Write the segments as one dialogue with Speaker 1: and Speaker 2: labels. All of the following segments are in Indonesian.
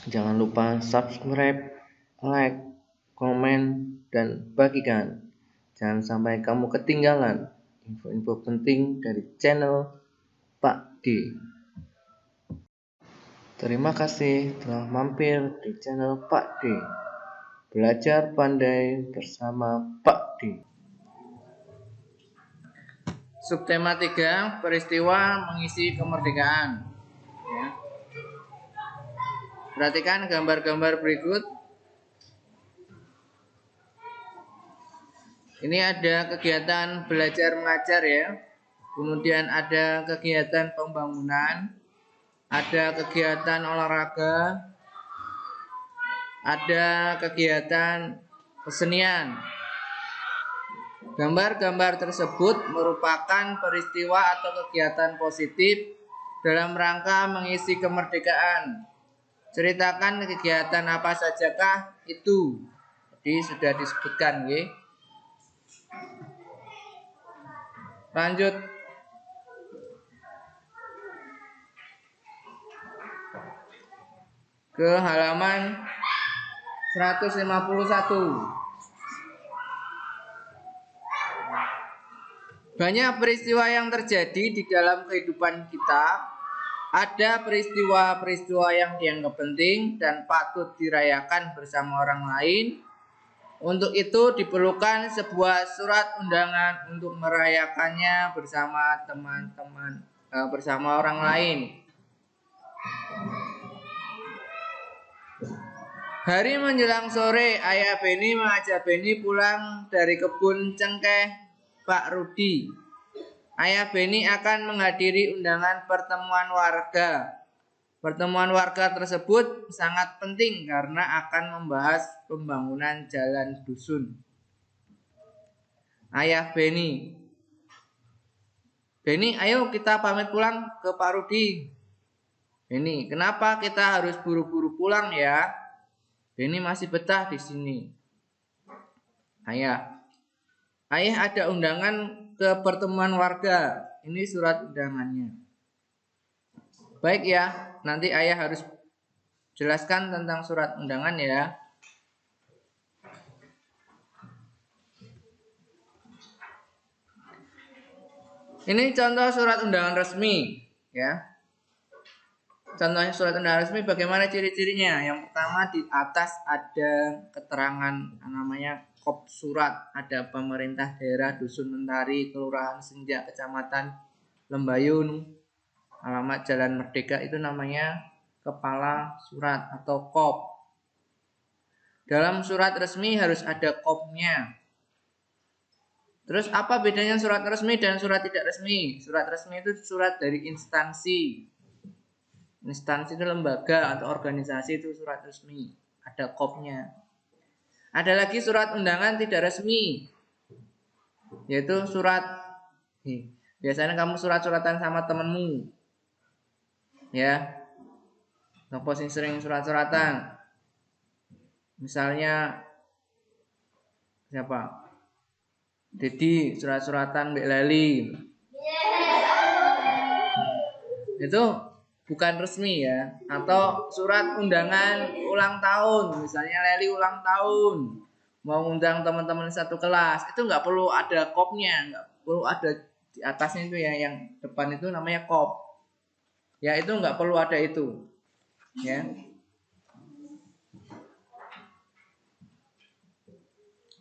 Speaker 1: Jangan lupa subscribe, like, komen, dan bagikan. Jangan sampai kamu ketinggalan info-info penting dari channel Pak D. Terima kasih telah mampir di channel Pak D. Belajar pandai bersama Pak D.
Speaker 2: Subtema 3, peristiwa mengisi kemerdekaan. Ya. Perhatikan gambar-gambar berikut. Ini ada kegiatan belajar mengajar ya. Kemudian ada kegiatan pembangunan, ada kegiatan olahraga, ada kegiatan kesenian. Gambar-gambar tersebut merupakan peristiwa atau kegiatan positif dalam rangka mengisi kemerdekaan. Ceritakan kegiatan apa sajakah itu? Jadi sudah disebutkan, ya. Lanjut. Ke halaman 151. Banyak peristiwa yang terjadi di dalam kehidupan kita. Ada peristiwa-peristiwa yang dianggap penting dan patut dirayakan bersama orang lain. Untuk itu diperlukan sebuah surat undangan untuk merayakannya bersama teman-teman, bersama orang lain. Hari menjelang sore, ayah Beni mengajak Beni pulang dari kebun cengkeh Pak Rudi. Ayah Beni akan menghadiri undangan pertemuan warga. Pertemuan warga tersebut sangat penting karena akan membahas pembangunan jalan dusun. Ayah Beni, Beni, ayo kita pamit pulang ke Pak Rudi. Beni, kenapa kita harus buru-buru pulang ya? Beni masih betah di sini. Ayah ada undangan ke pertemuan warga. Ini surat undangannya. Baik ya, nanti ayah harus jelaskan tentang surat undangan ya. Ini contoh surat undangan resmi ya. Contohnya surat undangan resmi bagaimana ciri-cirinya? Yang pertama di atas ada keterangan namanya kop surat, ada pemerintah daerah Dusun Mentari, Kelurahan Senja, Kecamatan Lembayun, alamat Jalan Merdeka, itu namanya kepala surat atau kop. Dalam surat resmi harus ada kopnya. Terus apa bedanya surat resmi dan surat tidak resmi? Surat resmi itu surat dari instansi. Instansi itu lembaga atau organisasi, itu surat resmi. Ada kopnya. Ada lagi surat undangan tidak resmi. Yaitu surat, biasanya kamu surat-suratan sama temenmu. Ya. Nopo sing sering surat-suratan. Misalnya siapa? Dedi surat-suratan Mbak Lali. Itu bukan resmi ya. Atau surat undangan ulang tahun, misalnya Leli ulang tahun, mau undang teman-teman satu kelas, itu nggak perlu ada kopnya, nggak perlu ada di atasnya itu ya, yang depan itu namanya kop. Ya itu nggak perlu ada itu. Ya.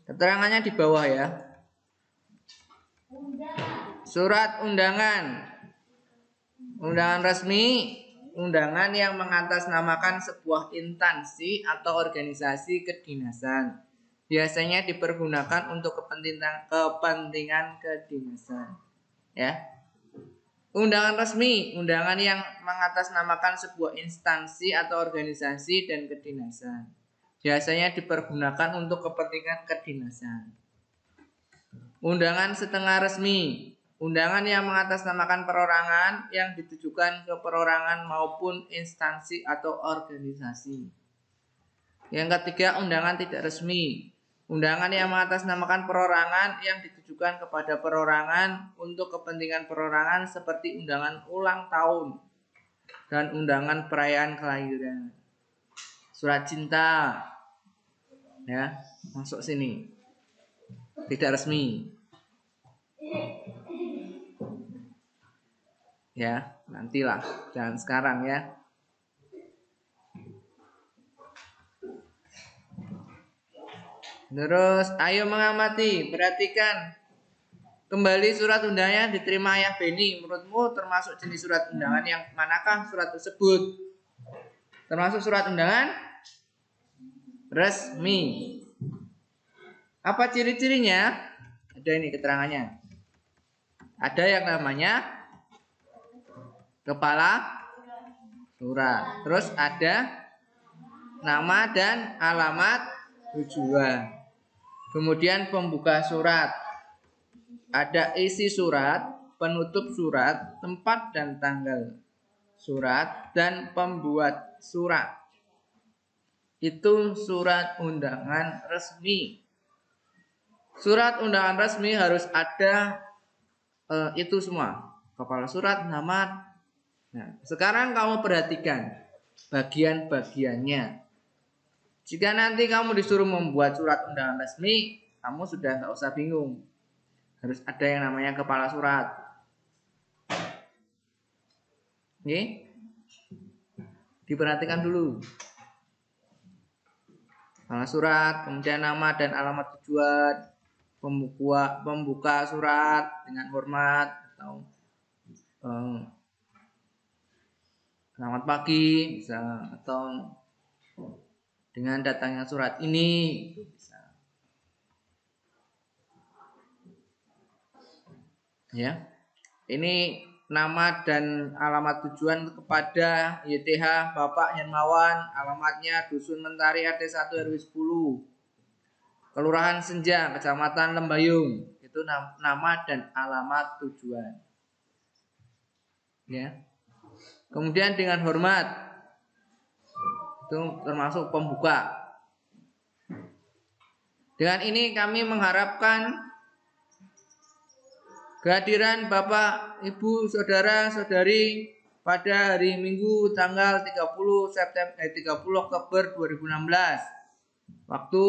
Speaker 2: Keterangannya di bawah ya. Surat undangan. Undangan resmi, undangan yang mengatasnamakan sebuah instansi atau organisasi kedinasan. Biasanya dipergunakan untuk kepentingan kedinasan. Ya. Undangan resmi, undangan yang mengatasnamakan sebuah instansi atau organisasi dan kedinasan. Biasanya dipergunakan untuk kepentingan kedinasan. Undangan setengah resmi, undangan yang mengatasnamakan perorangan yang ditujukan ke perorangan maupun instansi atau organisasi. Yang ketiga, undangan tidak resmi, undangan yang mengatasnamakan perorangan yang ditujukan kepada perorangan untuk kepentingan perorangan seperti undangan ulang tahun dan undangan perayaan kelahiran. surat cinta, ya, masuk sini. Tidak resmi. Ya, nantilah, jangan sekarang ya. Terus, ayo mengamati, perhatikan kembali surat undangan diterima Ayah Beni. Menurutmu termasuk jenis surat undangan yang manakah surat tersebut? Termasuk surat undangan resmi. Apa ciri-cirinya? Ada ini keterangannya. Ada yang namanya kepala surat. Terus ada nama dan alamat tujuan. Kemudian pembuka surat. Ada isi surat, penutup surat, tempat dan tanggal surat, dan pembuat surat. Itu surat undangan resmi. Surat undangan resmi harus ada itu semua. Kepala surat, nama. Nah, sekarang kamu perhatikan bagian-bagiannya. Jika nanti kamu disuruh membuat surat undangan resmi, kamu sudah nggak usah bingung. Harus ada yang namanya kepala surat. Oke? Diperhatikan dulu. Kepala surat, kemudian nama dan alamat tujuan, pembuka surat dengan hormat atau selamat pagi bisa, atau dengan datangnya surat ini bisa. Ya, ini nama dan alamat tujuan kepada YTH Bapak Hermawan, alamatnya Dusun Mentari RT 1 RW 10, Kelurahan Senja, Kecamatan Lembayung. Itu nama dan alamat tujuan. Ya. Kemudian dengan hormat, itu termasuk pembuka. Dengan ini kami mengharapkan kehadiran Bapak, Ibu, Saudara, Saudari pada hari Minggu tanggal 30 Oktober 2016 waktu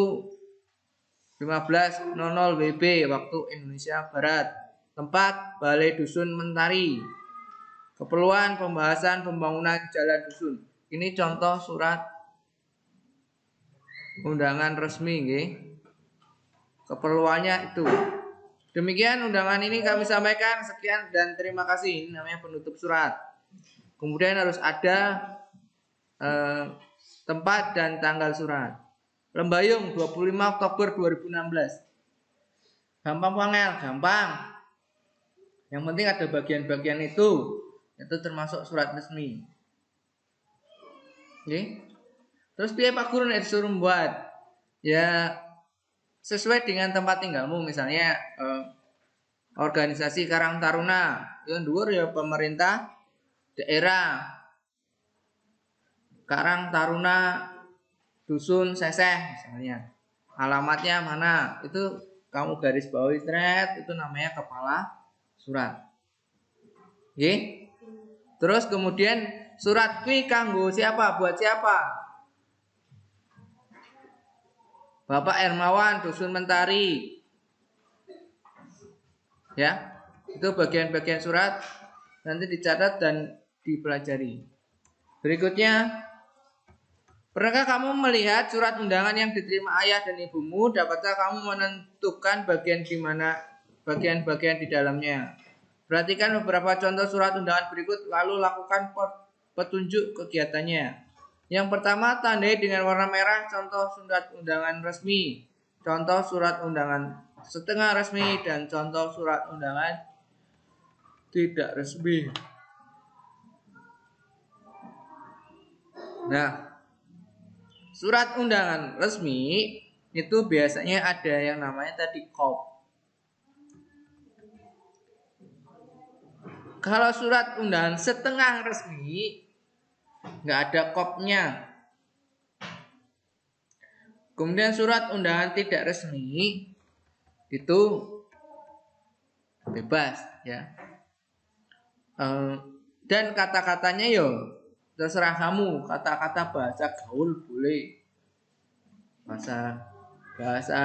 Speaker 2: 15.00 WIB waktu Indonesia Barat, tempat Balai Dusun Mentari. Keperluan pembahasan pembangunan jalan dusun. Ini contoh surat undangan resmi, nggih. Keperluannya itu. Demikian undangan ini kami sampaikan. Sekian dan terima kasih. Ini namanya penutup surat. Kemudian harus ada tempat dan tanggal surat. Lembayung 25 Oktober 2016. Gampang Pangel, gampang. Yang penting ada bagian-bagian itu termasuk surat resmi. Oke. Terus piye Pak Guru nek disuruh membuat? Ya sesuai dengan tempat tinggalmu, misalnya organisasi Karang Taruna, yang dhuwur ya pemerintah daerah. Karang Taruna Dusun Seseh misalnya. Alamatnya mana? Itu kamu garis bawahi thread, itu namanya kepala surat. Oke? Terus kemudian surat kuwi kanggo siapa? Buat siapa? Bapak Hermawan Dusun Mentari. Ya, itu bagian-bagian surat nanti dicatat dan dipelajari. Berikutnya, pernahkah kamu melihat surat undangan yang diterima ayah dan ibumu? Dapatkah kamu menentukan bagian-bagian di dalamnya? Perhatikan beberapa contoh surat undangan berikut, lalu lakukan petunjuk kegiatannya. Yang pertama, tandai dengan warna merah contoh surat undangan resmi, contoh surat undangan setengah resmi, dan contoh surat undangan tidak resmi. Nah, surat undangan resmi itu biasanya ada yang namanya tadi kop. Kalau surat undangan setengah resmi nggak ada kopnya. Kemudian surat undangan tidak resmi itu bebas, ya. Dan kata-katanya yo terserah kamu, kata-kata bahasa gaul boleh, bahasa bahasa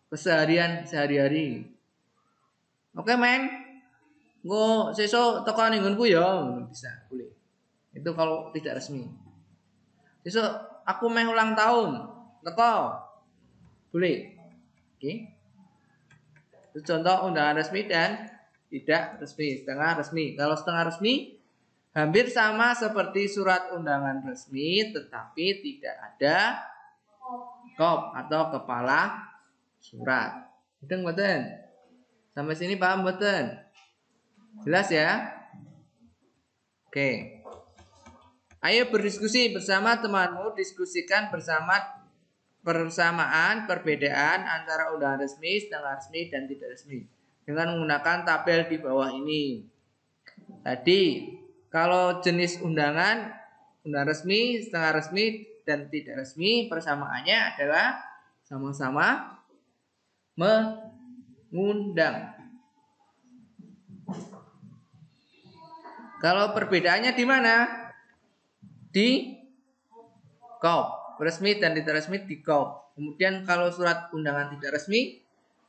Speaker 2: keseharian sehari-hari. Oke men, engko sesuk teko ning nggonku ya, bisa boleh. Itu kalau tidak resmi. Sesuk aku meh ulang tahun, teko boleh. Oke. Itu contoh undangan resmi dan tidak resmi, setengah resmi. Kalau setengah resmi hampir sama seperti surat undangan resmi, tetapi tidak ada kop atau kepala surat. Mudeng mboten? Sampai sini paham mboten? Jelas ya? Oke. Ayo berdiskusi bersama temanmu, diskusikan persamaan perbedaan antara undangan resmi, setengah resmi, dan tidak resmi dengan menggunakan tabel di bawah ini. Tadi kalau jenis undangan resmi, setengah resmi, dan tidak resmi, persamaannya adalah sama-sama mengundang. Kalau perbedaannya di mana? Di kop. Resmi dan tidak resmi di kop. Kemudian kalau surat undangan tidak resmi,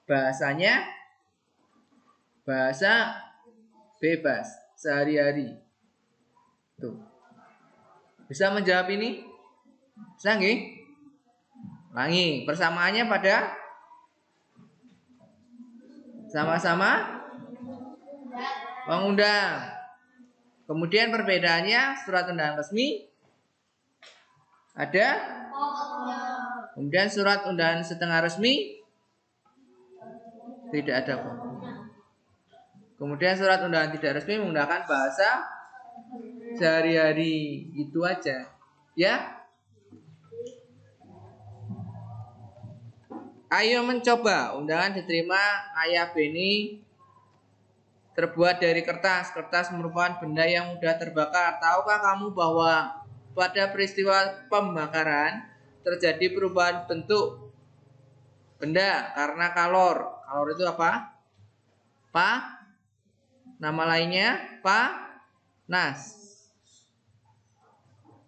Speaker 2: bahasanya bahasa bebas sehari-hari. Tuh. Bisa menjawab ini? Bisa nggih? Ulangi, persamaannya pada sama-sama mengundang. Kemudian perbedaannya surat undangan resmi ada. Kemudian surat undangan setengah resmi tidak ada kok. Kemudian surat undangan tidak resmi menggunakan bahasa sehari-hari, itu aja. Ya? Ayo mencoba. Undangan diterima Ayah Beni terbuat dari kertas. Kertas merupakan benda yang mudah terbakar. Tahukah kamu bahwa pada peristiwa pembakaran terjadi perubahan bentuk benda karena kalor. Kalor itu apa? Nama lainnya panas.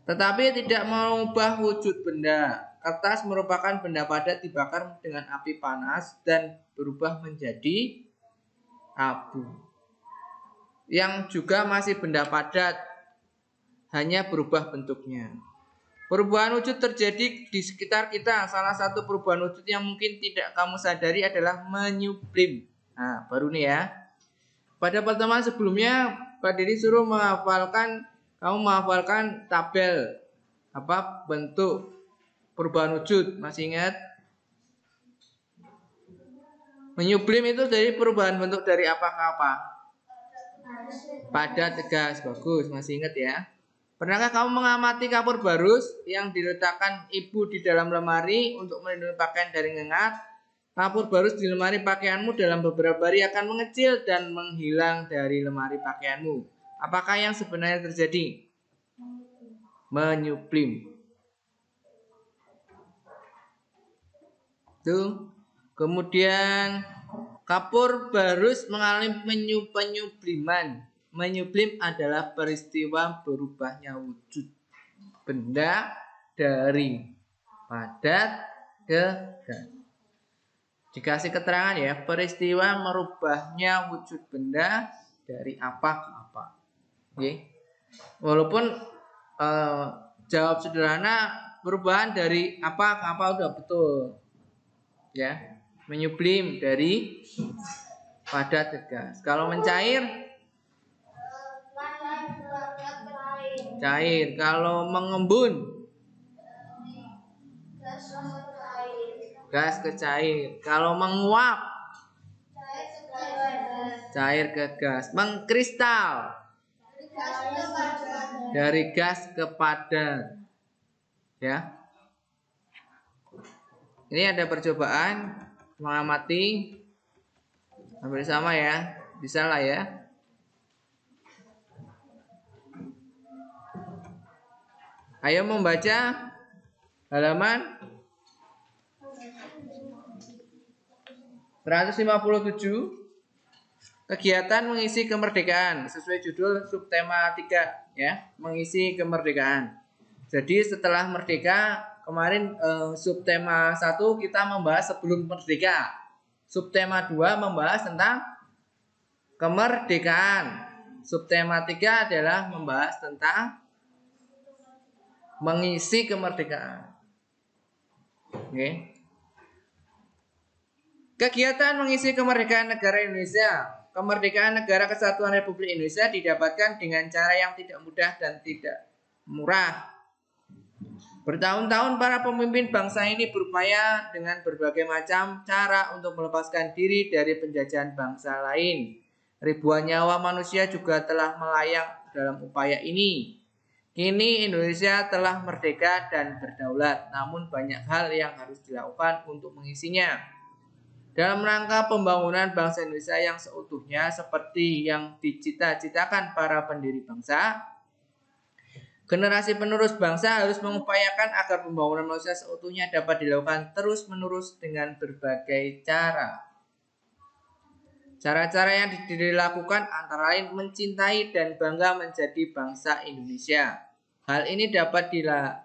Speaker 2: Tetapi tidak mengubah wujud benda. Kertas merupakan benda padat dibakar dengan api panas dan berubah menjadi abu. Yang juga masih benda padat, hanya berubah bentuknya. Perubahan wujud terjadi di sekitar kita. Salah satu perubahan wujud yang mungkin tidak kamu sadari adalah menyublim. Nah, baru nih ya. Pada pertemuan sebelumnya, Pak Diri suruh kamu menghafalkan tabel bentuk perubahan wujud. Masih ingat? Menyublim itu dari perubahan bentuk dari apa ke apa? Padat, tegas. Bagus, masih ingat ya? Pernahkah kamu mengamati kapur barus yang diletakkan ibu di dalam lemari untuk melindungi pakaian dari ngengat? Kapur barus di lemari pakaianmu dalam beberapa hari akan mengecil dan menghilang dari lemari pakaianmu. Apakah yang sebenarnya terjadi? Menyublim. Tuh. Kemudian kapur barus mengalami penyubliman. Menyublim adalah peristiwa berubahnya wujud benda dari padat ke gas. Dikasih keterangan ya, peristiwa merubahnya wujud benda dari apa ke apa. Oke. Walaupun jawab sederhana, perubahan dari apa ke apa udah betul. Ya, menyublim dari padat ke gas. Kalau mencair, cair. Kalau mengembun, gas ke cair. Kalau menguap, cair ke gas. Mengkristal, dari gas ke padat. Ya. Ini ada percobaan mengamati bersama ya. Bisa lah ya. Ayo membaca halaman 157. Kegiatan mengisi kemerdekaan sesuai judul subtema 3 ya, mengisi kemerdekaan. Jadi setelah merdeka kemarin subtema 1 kita membahas sebelum merdeka. Subtema 2 membahas tentang kemerdekaan. Subtema 3 adalah membahas tentang mengisi kemerdekaan. Oke. Kegiatan mengisi kemerdekaan negara Indonesia. Kemerdekaan Negara Kesatuan Republik Indonesia didapatkan dengan cara yang tidak mudah dan tidak murah. Bertahun-tahun para pemimpin bangsa ini berupaya dengan berbagai macam cara untuk melepaskan diri dari penjajahan bangsa lain. Ribuan nyawa manusia juga telah melayang dalam upaya ini. Kini Indonesia telah merdeka dan berdaulat, namun banyak hal yang harus dilakukan untuk mengisinya. Dalam rangka pembangunan bangsa Indonesia yang seutuhnya seperti yang dicita-citakan para pendiri bangsa, generasi penerus bangsa harus mengupayakan agar pembangunan manusia seutuhnya dapat dilakukan terus-menerus dengan berbagai cara. Cara-cara yang dilakukan antara lain mencintai dan bangga menjadi bangsa Indonesia. Hal ini dapat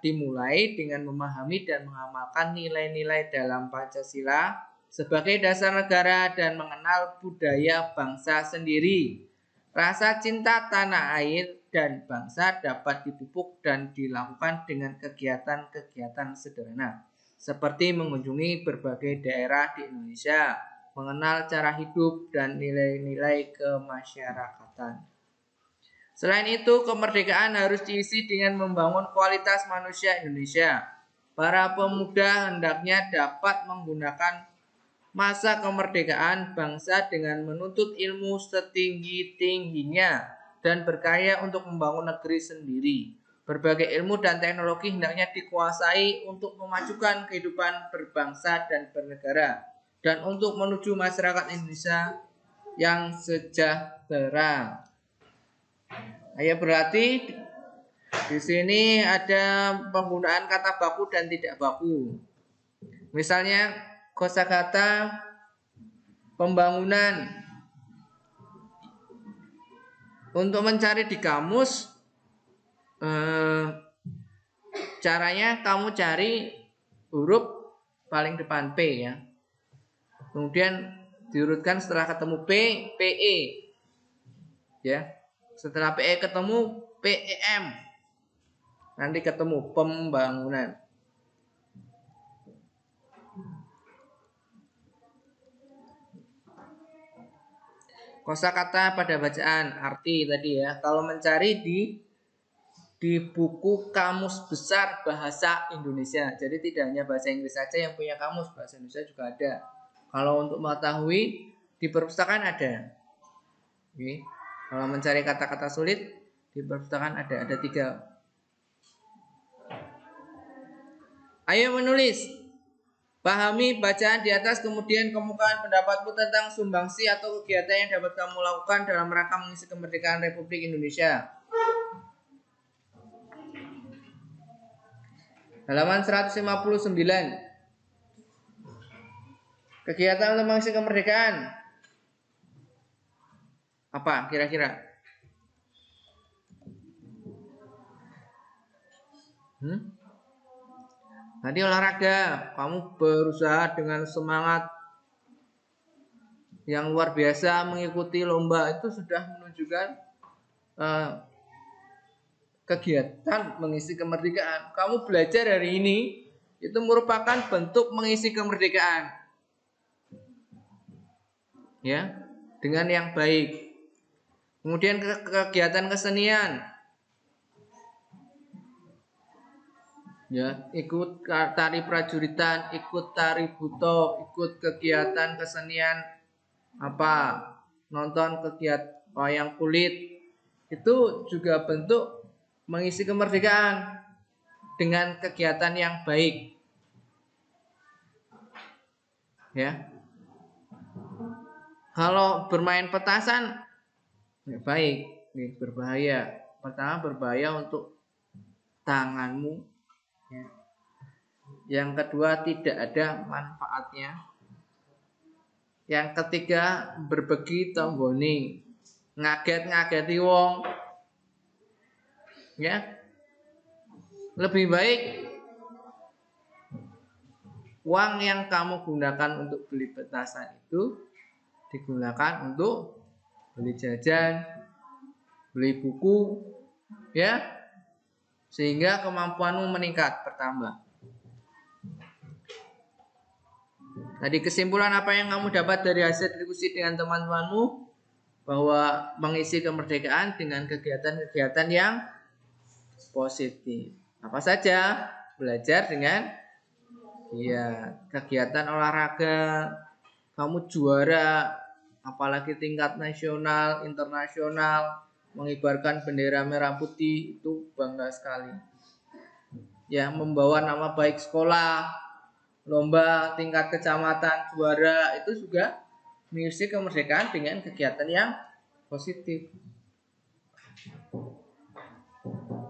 Speaker 2: dimulai dengan memahami dan mengamalkan nilai-nilai dalam Pancasila sebagai dasar negara dan mengenal budaya bangsa sendiri. Rasa cinta tanah air dan bangsa dapat dipupuk dan dilakukan dengan kegiatan-kegiatan sederhana, seperti mengunjungi berbagai daerah di Indonesia, mengenal cara hidup dan nilai-nilai kemasyarakatan. Selain itu, kemerdekaan harus diisi dengan membangun kualitas manusia Indonesia. Para pemuda hendaknya dapat menggunakan masa kemerdekaan bangsa dengan menuntut ilmu setinggi-tingginya dan berkarya untuk membangun negeri sendiri. Berbagai ilmu dan teknologi hendaknya dikuasai untuk memajukan kehidupan berbangsa dan bernegara dan untuk menuju masyarakat Indonesia yang sejahtera. Ya, berarti di sini ada penggunaan kata baku dan tidak baku. Misalnya kosakata pembangunan. Untuk mencari di kamus, caranya kamu cari huruf paling depan P ya. Kemudian diurutkan setelah ketemu P, PE. Ya. Setelah PE ketemu PEM. Nanti ketemu pembangunan. Kosakata pada bacaan, arti tadi ya. Kalau mencari di buku Kamus Besar Bahasa Indonesia. Jadi tidak hanya bahasa Inggris saja yang punya kamus, bahasa Indonesia juga ada. Kalau untuk mengetahui di perpustakaan ada. Oke. Kalau mencari kata-kata sulit di perpustakaan ada 3. Ayo menulis. Pahami bacaan di atas, kemudian kemukakan pendapatmu tentang sumbangsi atau kegiatan yang dapat kamu lakukan dalam rangka mengisi kemerdekaan Republik Indonesia. Halaman 159. Kegiatan untuk mengisi kemerdekaan. Apa kira-kira? Tadi olahraga, kamu berusaha dengan semangat yang luar biasa mengikuti lomba, itu sudah menunjukkan kegiatan mengisi kemerdekaan. Kamu belajar hari ini itu merupakan bentuk mengisi kemerdekaan, ya, dengan yang baik. Kemudian kegiatan kesenian, ya, ikut tari prajuritan, ikut tari buto, ikut kegiatan kesenian apa, nonton kegiatan wayang kulit, itu juga bentuk mengisi kemerdekaan dengan kegiatan yang baik, ya. Kalau bermain petasan, ya baik, berbahaya. Pertama, berbahaya untuk tanganmu, ya. Yang kedua, tidak ada manfaatnya. Yang ketiga, berbegi tonggoni, ngaget-ngageti wong. Ya, lebih baik uang yang kamu gunakan untuk beli petasan itu digunakan untuk beli jajan, beli buku, ya, sehingga kemampuanmu meningkat, bertambah. Jadi kesimpulan apa yang kamu dapat dari hasil diskusi dengan teman-temanmu, bahwa mengisi kemerdekaan dengan kegiatan-kegiatan yang positif. Apa saja? Belajar dengan kegiatan olahraga, kamu juara, apalagi tingkat nasional, internasional, mengibarkan bendera merah putih, itu bangga sekali. Ya, membawa nama baik sekolah, lomba tingkat kecamatan juara, itu juga mengisi kemerdekaan dengan kegiatan yang positif.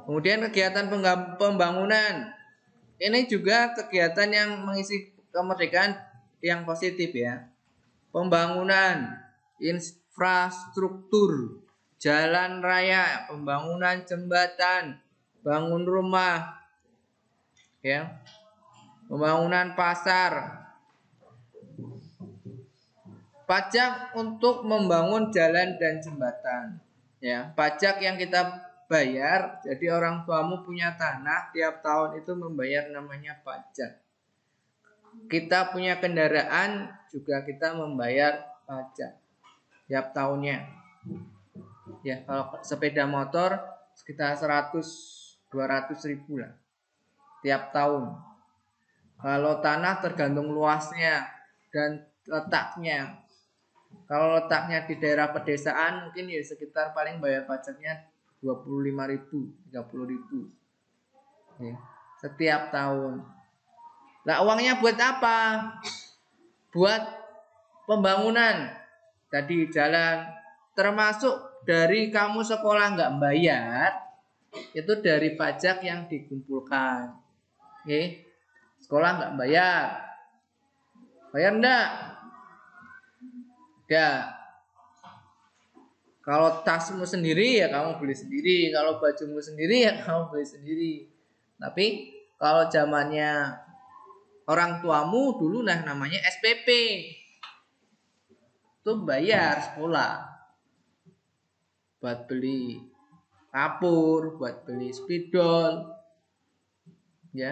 Speaker 2: Kemudian kegiatan pembangunan, ini juga kegiatan yang mengisi kemerdekaan yang positif ya. Pembangunan infrastruktur, jalan raya, pembangunan jembatan, bangun rumah, ya, pembangunan pasar, pajak untuk membangun jalan dan jembatan, ya, pajak yang kita bayar. Jadi orang tuamu punya tanah, tiap tahun itu membayar namanya pajak. Kita punya kendaraan juga kita membayar pajak tiap tahunnya. Ya, kalau sepeda motor sekitar 100-200 ribu lah tiap tahun. Kalau tanah tergantung luasnya dan letaknya. Kalau letaknya di daerah pedesaan mungkin ya sekitar paling bayar pajaknya 25.000, 30.000 ya, setiap tahun. Nah, uangnya buat apa? Buat pembangunan. Tadi jalan, termasuk dari kamu sekolah nggak bayar, itu dari pajak yang dikumpulkan. Oke, sekolah nggak bayar, bayar enggak? Ya, kalau tasmu sendiri ya kamu beli sendiri, kalau bajumu sendiri ya kamu beli sendiri. Tapi kalau zamannya orang tuamu dulu namanya SPP, itu bayar sekolah, buat beli kapur, buat beli spidol, ya,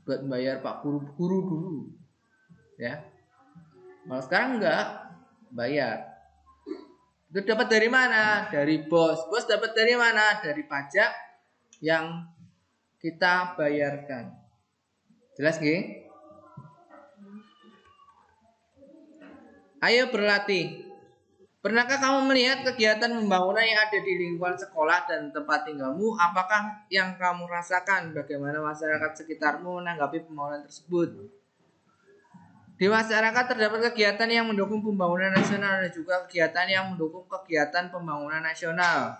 Speaker 2: buat bayar pak guru-guru dulu, ya. Kalau sekarang enggak bayar. Itu dapat dari mana? Dari bos. Bos dapat dari mana? Dari pajak yang kita bayarkan. Jelas nggih? Ayo berlatih. Pernahkah kamu melihat kegiatan pembangunan yang ada di lingkungan sekolah dan tempat tinggalmu? Apakah yang kamu rasakan? Bagaimana masyarakat sekitarmu menanggapi pembangunan tersebut? Di masyarakat terdapat kegiatan yang mendukung pembangunan nasional dan juga kegiatan yang mendukung kegiatan pembangunan nasional.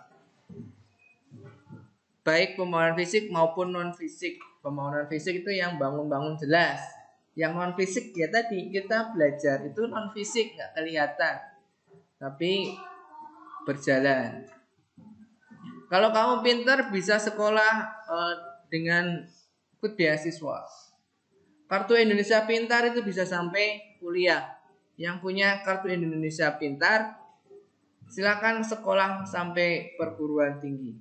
Speaker 2: Baik pembangunan fisik maupun non fisik. Pembangunan fisik itu yang bangun-bangun jelas. Yang non fisik ya tadi kita belajar itu non fisik, nggak kelihatan, tapi berjalan. Kalau kamu pintar bisa sekolah dengan ikut beasiswa. Kartu Indonesia Pintar itu bisa sampai kuliah. Yang punya kartu Indonesia Pintar silakan sekolah sampai perguruan tinggi.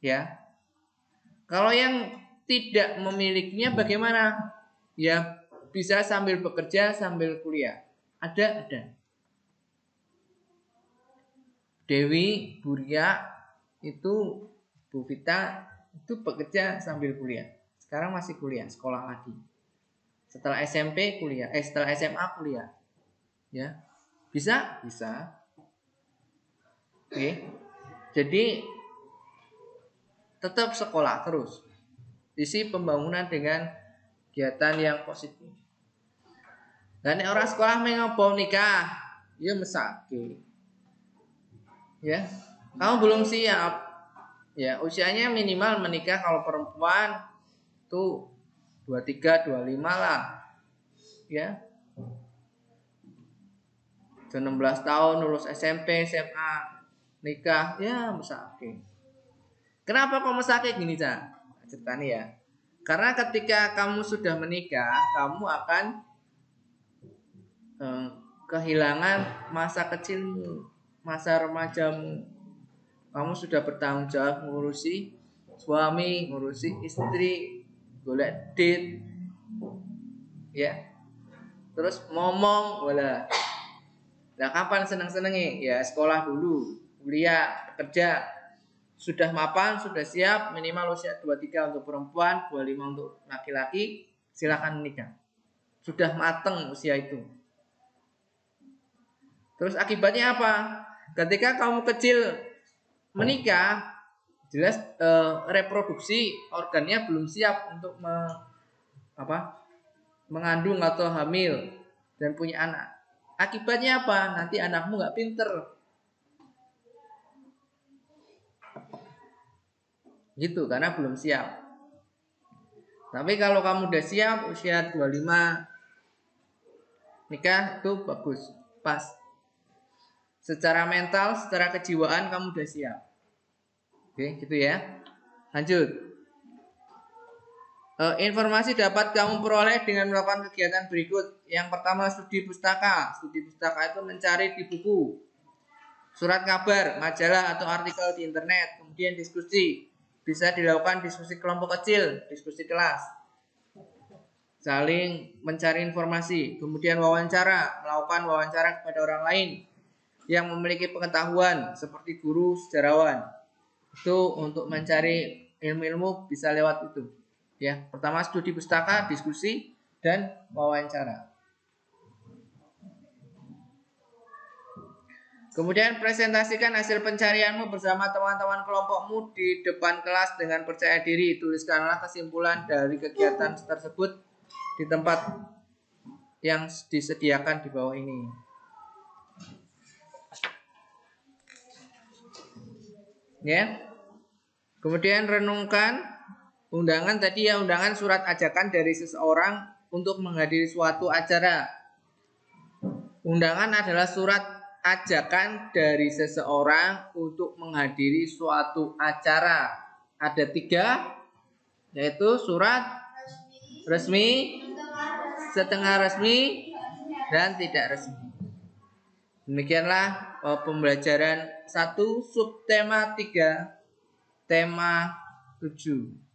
Speaker 2: Ya. Kalau yang tidak memilikinya bagaimana? Ya bisa sambil bekerja sambil kuliah. Ada. Dewi, Buria, itu Bu Vita itu bekerja sambil kuliah. Sekarang masih kuliah, sekolah lagi. Setelah SMP kuliah, setelah SMA kuliah. Ya. Bisa? Oke. Jadi tetap sekolah terus. Isi pembangunan dengan kegiatan yang positif. Dan orang sekolah mengopo nikah, ya mesake. Ya, kamu belum siap. Ya, usianya minimal menikah kalau perempuan tuh 23, 25 lah. Ya. 16 tahun lulus SMP, SMA, nikah, ya mesake. Kenapa kok mesake gini, Cak? Ceritanya ya. Karena ketika kamu sudah menikah, kamu akan kehilangan masa kecilmu, masa remajamu. Kamu sudah bertanggung jawab ngurusi suami, ngurusi istri, golek date, ya. Terus ngomong, wala. Nah, kapan seneng-senengi? Ya sekolah dulu, kuliah, kerja. Sudah mapan, sudah siap, minimal usia 23 untuk perempuan, 25 untuk laki-laki, silakan menikah. Sudah mateng usia itu. Terus akibatnya apa? Ketika kamu kecil menikah, jelas reproduksi organnya belum siap untuk mengandung atau hamil dan punya anak. Akibatnya apa? Nanti anakmu nggak pinter. Gitu, karena belum siap. Tapi kalau kamu udah siap, usia 25 nikah, itu bagus, pas. Secara mental, secara kejiwaan kamu udah siap. Oke, gitu ya. Lanjut. Informasi dapat kamu peroleh dengan melakukan kegiatan berikut. Yang pertama, studi pustaka. Studi pustaka itu mencari di buku, surat kabar, majalah atau artikel di internet. Kemudian diskusi. Bisa dilakukan diskusi kelompok kecil, diskusi kelas. Saling mencari informasi. Kemudian wawancara, melakukan wawancara kepada orang lain yang memiliki pengetahuan seperti guru, sejarawan. Itu untuk mencari ilmu-ilmu bisa lewat itu. Ya, pertama studi pustaka, diskusi, dan wawancara. Kemudian presentasikan hasil pencarianmu bersama teman-teman kelompokmu di depan kelas dengan percaya diri. Tuliskanlah kesimpulan dari kegiatan tersebut di tempat yang disediakan di bawah ini. Ya. Kemudian renungkan undangan tadi ya, undangan surat ajakan dari seseorang untuk menghadiri suatu acara. Undangan adalah surat ajakan dari seseorang untuk menghadiri suatu acara. Ada 3, yaitu surat resmi, setengah resmi, dan tidak resmi. Demikianlah pembelajaran 1 subtema 3 tema 7.